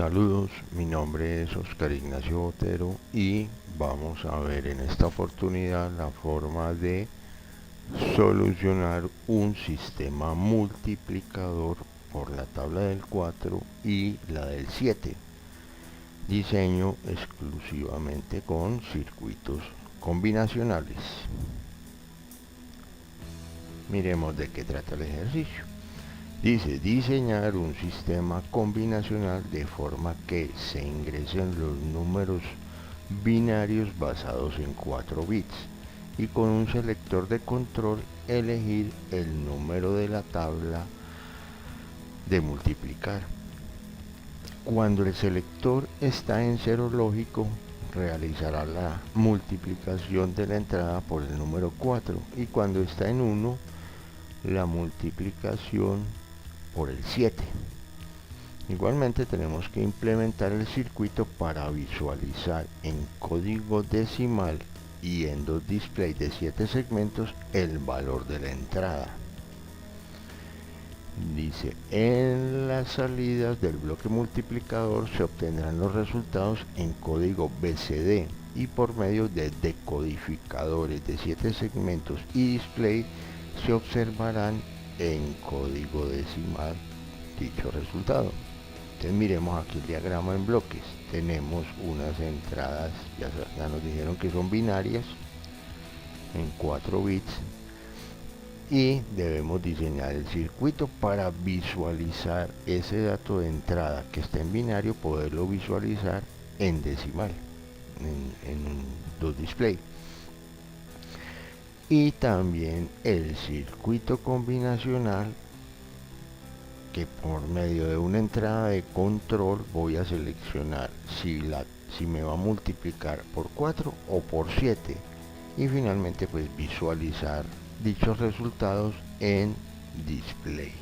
Saludos, mi nombre es Oscar Ignacio Botero y vamos a ver en esta oportunidad la forma de solucionar un sistema multiplicador por la tabla del 4 y la del 7. Diseño exclusivamente con circuitos combinacionales. Miremos de qué trata el ejercicio. Dice diseñar un sistema combinacional de forma que se ingresen los números binarios basados en 4 bits y con un selector de control elegir el número de la tabla de multiplicar. Cuando el selector está en cero lógico, realizará la multiplicación de la entrada por el número 4 y cuando está en 1, la multiplicación por el 7. Igualmente tenemos que implementar el circuito para visualizar en código decimal y en dos displays de 7 segmentos el valor de la entrada. Dice, en las salidas del bloque multiplicador se obtendrán los resultados en código BCD y por medio de decodificadores de 7 segmentos y display se observarán en código decimal dicho resultado. Entonces miremos aquí el diagrama en bloques. Tenemos unas entradas, ya nos dijeron que son binarias en 4 bits y debemos diseñar el circuito para visualizar ese dato de entrada que está en binario, poderlo visualizar en decimal, en dos display. Y también el circuito combinacional que por medio de una entrada de control voy a seleccionar si me va a multiplicar por 4 o por 7 y finalmente pues visualizar dichos resultados en display.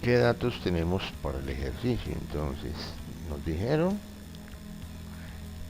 ¿Qué datos tenemos para el ejercicio? Entonces nos dijeron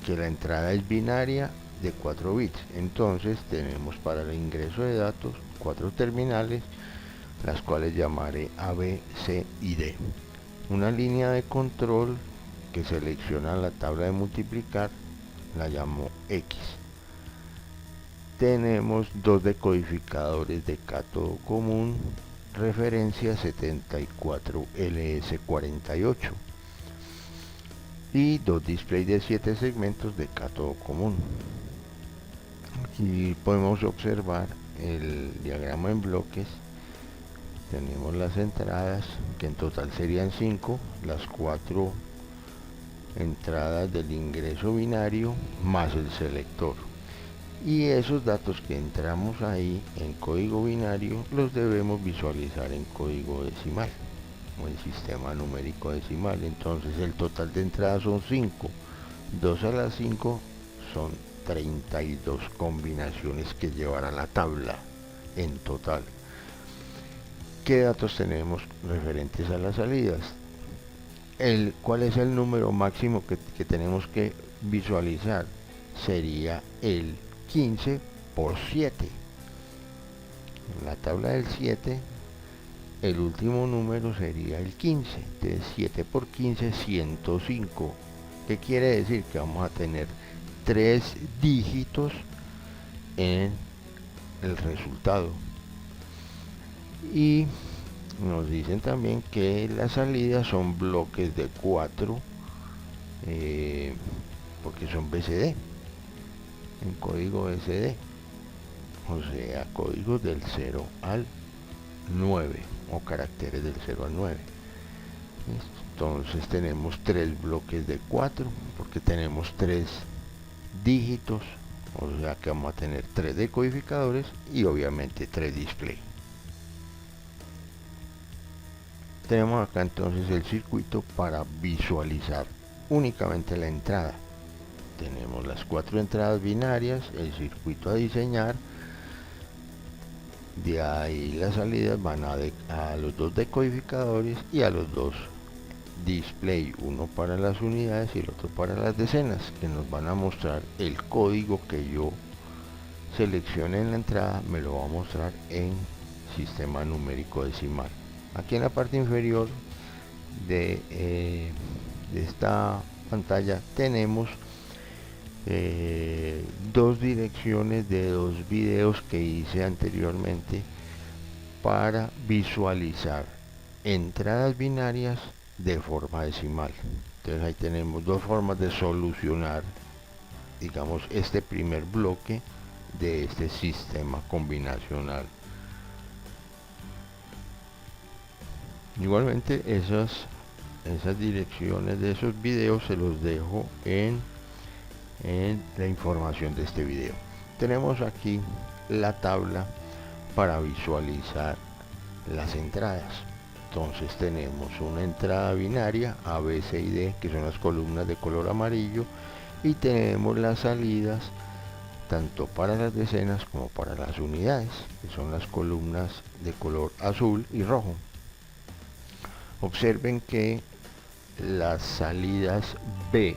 que la entrada es binaria de 4 bits, entonces tenemos para el ingreso de datos 4 terminales, las cuales llamaré A, B, C y D. Una línea de control que selecciona la tabla de multiplicar la llamo X. Tenemos dos decodificadores de cátodo común, referencia 74LS48 y dos displays de 7 segmentos de cátodo común. Aquí podemos observar el diagrama en bloques. Tenemos las entradas, que en total serían 5, las 4 entradas del ingreso binario más el selector. Y esos datos que entramos ahí en código binario los debemos visualizar en código decimal o en sistema numérico decimal. Entonces el total de entradas son 5, 2 a la 5 son 32 combinaciones que llevará la tabla en total. ¿Qué datos tenemos referentes a las salidas? ¿Cuál es el número máximo que tenemos que visualizar? Sería el 15 por 7. En la tabla del 7, el último número sería el 15. Entonces 7 por 15, 105. ¿Qué quiere decir? Que vamos a tener 3 dígitos en el resultado. Y nos dicen también que las salidas son bloques de 4 porque son BCD, en código BCD, o sea, códigos del 0 al 9 o caracteres del 0 al 9. Entonces tenemos 3 bloques de 4 porque tenemos 3 dígitos, o sea que vamos a tener 3 decodificadores y obviamente 3 display. Tenemos acá entonces el circuito para visualizar únicamente la entrada. Tenemos las 4 entradas binarias, el circuito a diseñar, de ahí las salidas van a los 2 decodificadores y a los 2 display, uno para las unidades y el otro para las decenas, que nos van a mostrar el código que yo seleccione en la entrada, me lo va a mostrar en sistema numérico decimal. Aquí en la parte inferior de esta pantalla tenemos dos direcciones de dos videos que hice anteriormente para visualizar entradas binarias de forma decimal. Entonces ahí tenemos dos formas de solucionar, digamos, este primer bloque de este sistema combinacional. Igualmente esas direcciones de esos videos se los dejo en la información de este video. Tenemos aquí la tabla para visualizar las entradas. Entonces tenemos una entrada binaria A, B, C y D, que son las columnas de color amarillo, y tenemos las salidas tanto para las decenas como para las unidades, que son las columnas de color azul y rojo. Observen que las salidas B,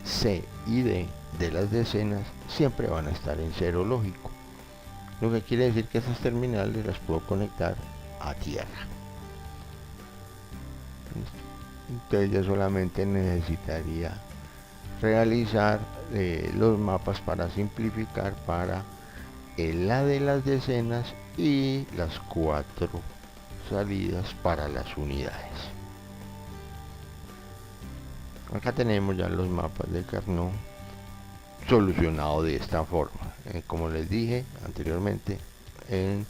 C y D de las decenas siempre van a estar en cero lógico, lo que quiere decir que estas terminales las puedo conectar a tierra. Entonces ya solamente necesitaría realizar los mapas para simplificar para la de las decenas y las 4 salidas para las unidades. Acá tenemos ya los mapas de Carnot solucionado de esta forma. Como les dije anteriormente, en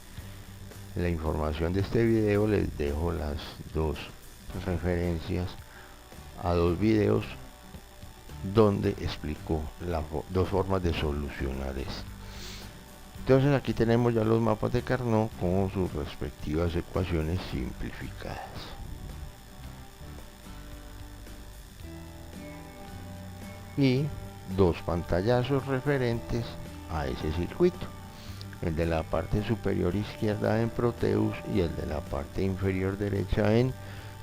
la información de este video les dejo las dos referencias a dos videos donde explico las dos formas de solucionar esto. Entonces aquí tenemos ya los mapas de Carnot con sus respectivas ecuaciones simplificadas. Y dos pantallazos referentes a ese circuito, el de la parte superior izquierda en Proteus y el de la parte inferior derecha en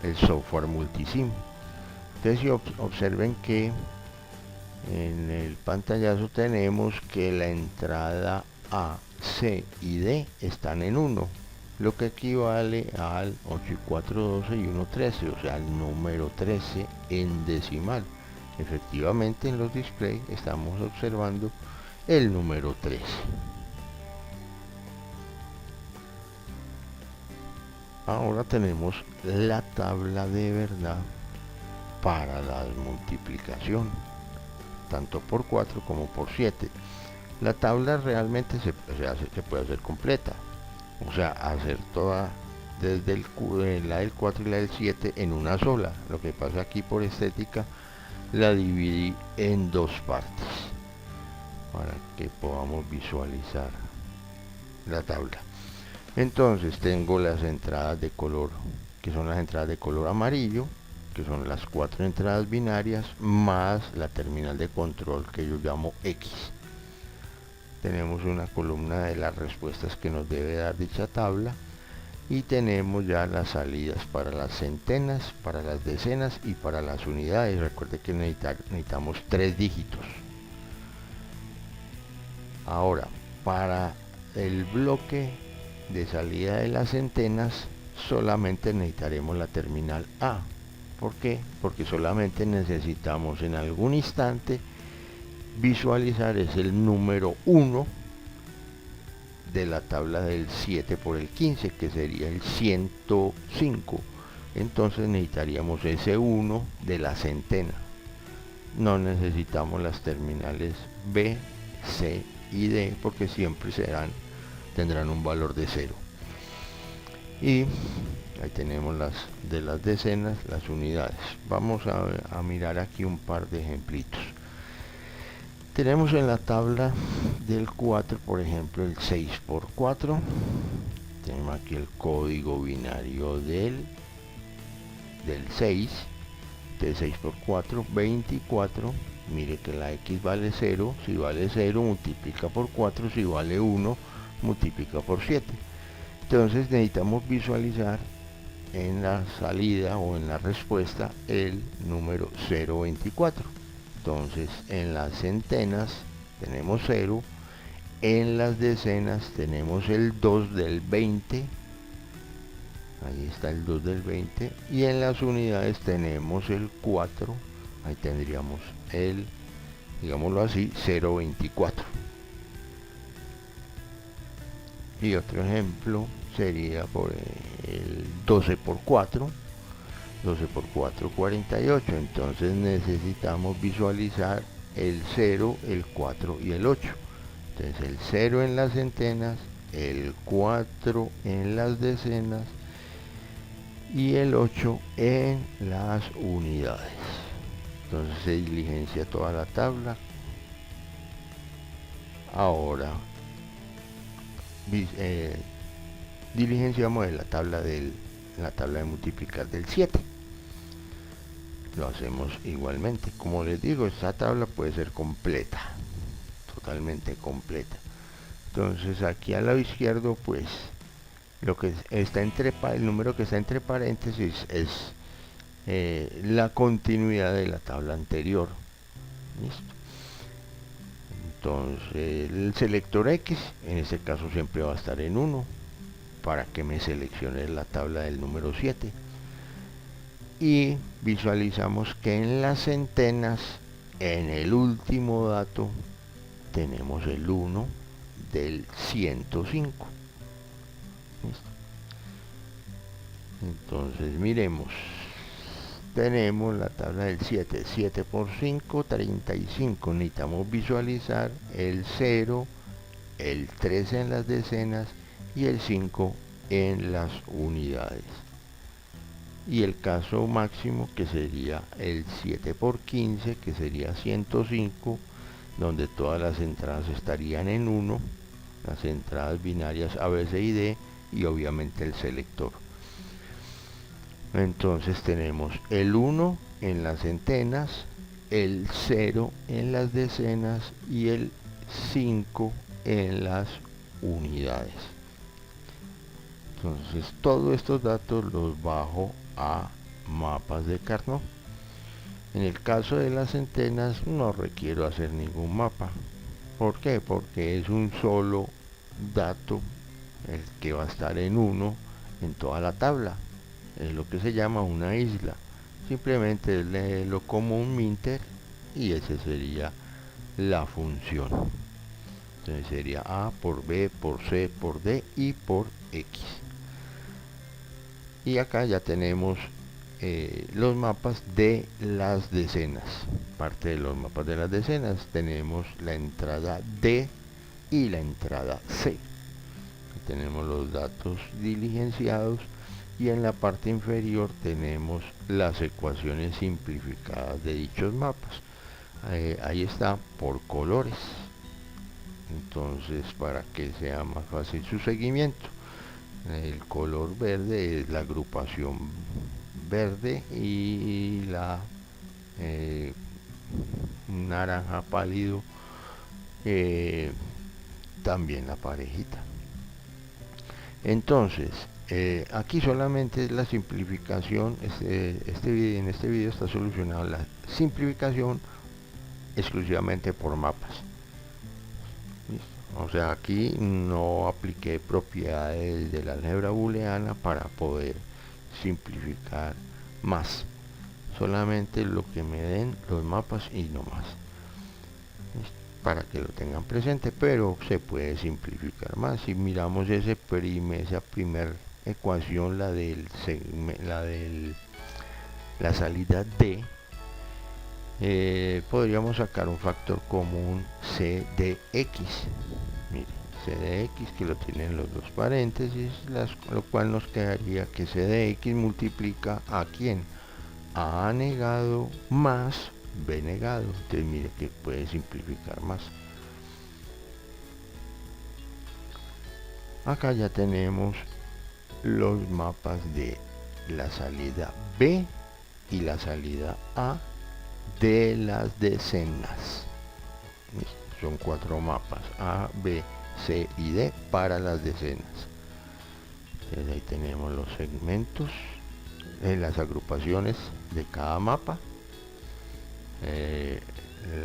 el software Multisim. Entonces si observen que en el pantallazo tenemos que la entrada A, C y D están en 1, lo que equivale al 8 y 4, 12 y 1, 13, o sea, el número 13 en decimal. Efectivamente en los displays estamos observando el número 13. Ahora tenemos la tabla de verdad para la multiplicación, tanto por 4 como por 7. La tabla realmente se puede hacer completa, o sea, hacer toda desde la del 4 y la del 7 en una sola. Lo que pasa aquí por estética la dividí en dos partes para que podamos visualizar la tabla. Entonces tengo las entradas de color, que son las entradas de color amarillo, que son las 4 entradas binarias más la terminal de control que yo llamo X. Tenemos una columna de las respuestas que nos debe dar dicha tabla, y tenemos ya las salidas para las centenas, para las decenas y para las unidades. Recuerde que necesitamos 3 dígitos. Ahora, para el bloque de salida de las centenas solamente necesitaremos la terminal A. ¿Por qué? Porque solamente necesitamos en algún instante visualizar es el número 1 de la tabla del 7 por el 15, que sería el 105. Entonces necesitaríamos ese 1 de la centena. No necesitamos las terminales B, C y D, porque siempre tendrán un valor de 0. Y ahí tenemos las de las decenas, las unidades. Vamos a mirar aquí un par de ejemplitos. Tenemos en la tabla del 4, por ejemplo, el 6 por 4. Tenemos aquí el código binario del 6. De 6 por 4, 24. Mire que la X vale 0. Si vale 0, multiplica por 4. Si vale 1, multiplica por 7. Entonces necesitamos visualizar en la salida o en la respuesta el número 024. Entonces en las centenas tenemos 0, en las decenas tenemos el 2 del 20, ahí está el 2 del 20, y en las unidades tenemos el 4, ahí tendríamos el, digámoslo así, 0,24. Y otro ejemplo sería por el 12 por 4, 12 por 4, 48. Entonces necesitamos visualizar el 0, el 4 y el 8. Entonces el 0 en las centenas, el 4 en las decenas y el 8 en las unidades. Entonces se diligencia toda la tabla. Ahora diligenciamos en la tabla de multiplicar del 7. Lo hacemos igualmente. Como les digo, esta tabla puede ser completa, totalmente completa. Entonces aquí al lado izquierdo, pues lo que está el número que está entre paréntesis es la continuidad de la tabla anterior. ¿Listo? Entonces el selector X en este caso siempre va a estar en 1 para que me seleccione la tabla del número 7. Y visualizamos que en las centenas, en el último dato, tenemos el 1 del 105. ¿Listo? Entonces miremos, tenemos la tabla del 7, 7 por 5, 35. Necesitamos visualizar el 0, el 3 en las decenas y el 5 en las unidades. Y el caso máximo, que sería el 7 por 15, que sería 105, donde todas las entradas estarían en 1, las entradas binarias A, B, C y D, y obviamente el selector. Entonces tenemos el 1 en las centenas, el 0 en las decenas y el 5 en las unidades. Entonces todos estos datos los bajo a mapas de Carnot. En el caso de las centenas no requiero hacer ningún mapa. ¿Por qué? Porque es un solo dato el que va a estar en 1 en toda la tabla. Es lo que se llama una isla. Simplemente léelo como un minter y esa sería la función. Entonces sería A por B por C por D y por X. Y acá ya tenemos los mapas de las decenas. Parte de los mapas de las decenas tenemos la entrada D y la entrada C. Aquí tenemos los datos diligenciados y en la parte inferior tenemos las ecuaciones simplificadas de dichos mapas. Ahí está por colores. Entonces, para que sea más fácil su seguimiento, el color verde es la agrupación verde y la naranja pálido también la parejita. Entonces aquí solamente es la simplificación. En este video está solucionada la simplificación exclusivamente por mapas. ¿Listo? O sea, aquí no apliqué propiedades de la álgebra booleana para poder simplificar más. Solamente lo que me den los mapas y no más. ¿Listo? Para que lo tengan presente, pero se puede simplificar más. Si miramos esa primera ecuación, la salida D, podríamos sacar un factor común C de X. Mire, C de X, que lo tienen los dos paréntesis, lo cual nos quedaría que C de X multiplica a ¿quién? A negado más B negado. Entonces mire que puede simplificar más. Acá ya tenemos los mapas de la salida B y la salida A de las decenas. Son 4 mapas: A, B, C y D para las decenas. Entonces ahí tenemos los segmentos, las agrupaciones de cada mapa.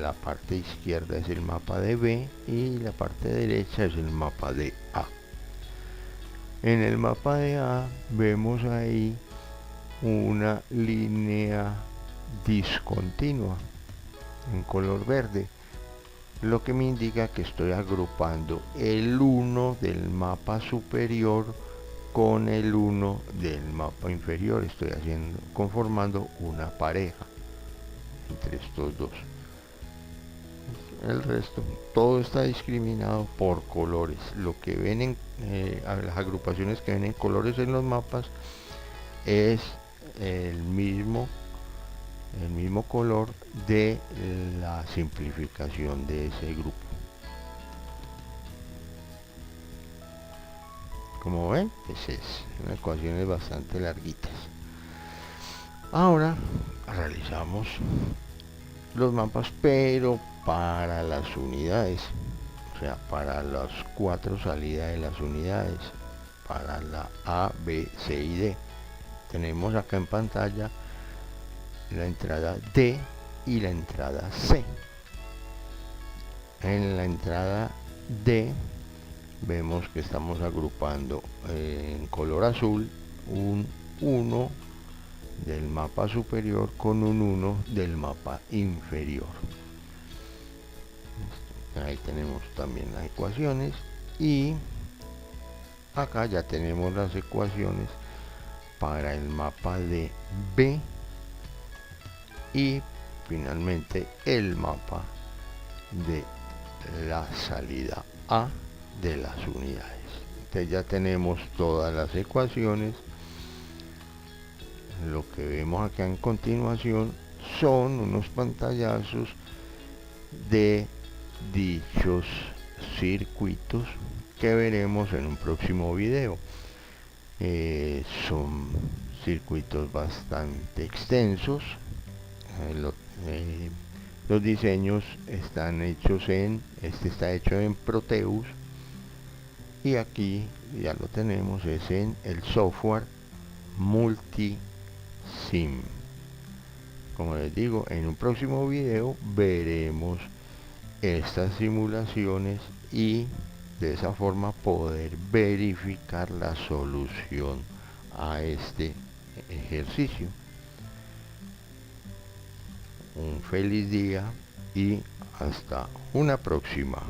La parte izquierda es el mapa de B y la parte derecha es el mapa de A. En el mapa de A vemos ahí una línea discontinua en color verde, lo que me indica que estoy agrupando el 1 del mapa superior con el 1 del mapa inferior. Estoy conformando una pareja entre estos dos. El resto, todo está discriminado por colores. Lo que ven en las agrupaciones que ven en colores en los mapas es el mismo el mismo color de la simplificación de ese grupo. Como ven, pues es una ecuaciones bastante larguitas. Ahora realizamos los mapas, pero para las unidades, o sea, para las 4 salidas de las unidades, para la A, B, C y D. Tenemos acá en pantalla la entrada D y la entrada C. En la entrada D vemos que estamos agrupando en color azul un 1 del mapa superior con un 1 del mapa inferior. Ahí tenemos también las ecuaciones y acá ya tenemos las ecuaciones para el mapa de B y finalmente el mapa de la salida A de las unidades. Entonces ya tenemos todas las ecuaciones. Lo que vemos acá en continuación son unos pantallazos de dichos circuitos que veremos en un próximo video. Son circuitos bastante extensos. Los diseños están hechos este está hecho en Proteus y aquí ya lo tenemos, es en el software Multisim. Como les digo, en un próximo video veremos estas simulaciones y de esa forma poder verificar la solución a este ejercicio. Un feliz día y hasta una próxima.